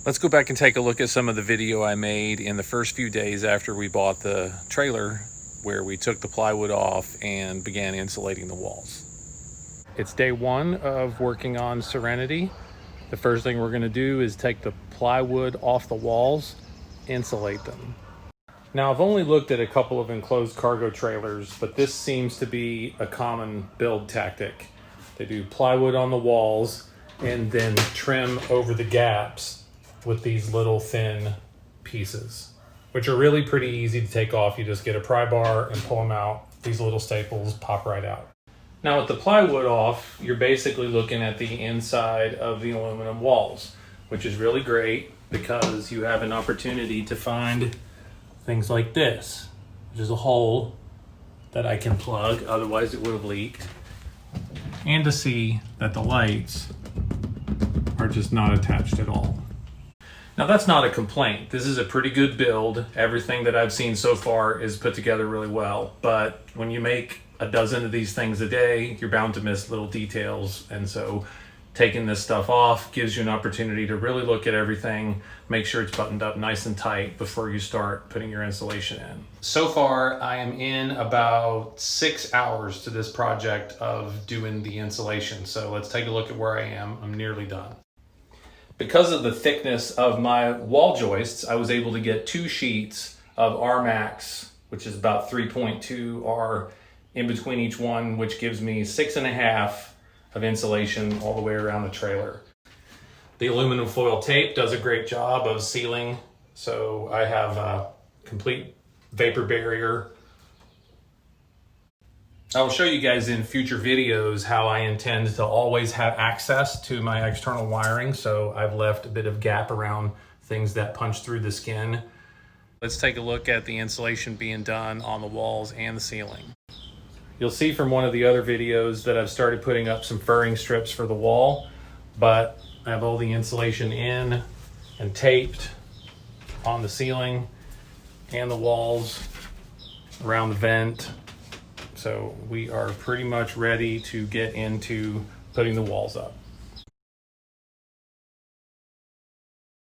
Let's go back and take a look at some of the video I made in the first few days after we bought the trailer, where we took the plywood off and began insulating the walls. It's day one of working on Serenity. The first thing we're going to do is take the plywood off the walls, insulate them. Now, I've only looked at a couple of enclosed cargo trailers, but this seems to be a common build tactic. They do plywood on the walls and then trim over the gaps with these little thin pieces, which are really pretty easy to take off. You just get a pry bar and pull them out. These little staples pop right out. Now with the plywood off, you're basically looking at the inside of the aluminum walls, which is really great because you have an opportunity to find things like this, which is a hole that I can plug, otherwise it would have leaked, and to see that the lights are just not attached at all. Now that's not a complaint. This is a pretty good build. Everything that I've seen so far is put together really well. But when you make a dozen of these things a day, you're bound to miss little details. And so taking this stuff off gives you an opportunity to really look at everything, make sure it's buttoned up nice and tight before you start putting your insulation in. So far, I am in about 6 hours to this project of doing the insulation. So let's take a look at where I am. I'm nearly done. Because of the thickness of my wall joists, I was able to get 2 sheets of R-Max, which is about 3.2 R in between each one, which gives me 6.5 of insulation all the way around the trailer. The aluminum foil tape does a great job of sealing, so I have a complete vapor barrier. I will show you guys in future videos how I intend to always have access to my external wiring, so I've left a bit of gap around things that punch through the skin. Let's take a look at the insulation being done on the walls and the ceiling. You'll see from one of the other videos that I've started putting up some furring strips for the wall, but I have all the insulation in and taped on the ceiling and the walls around the vent. So we are pretty much ready to get into putting the walls up.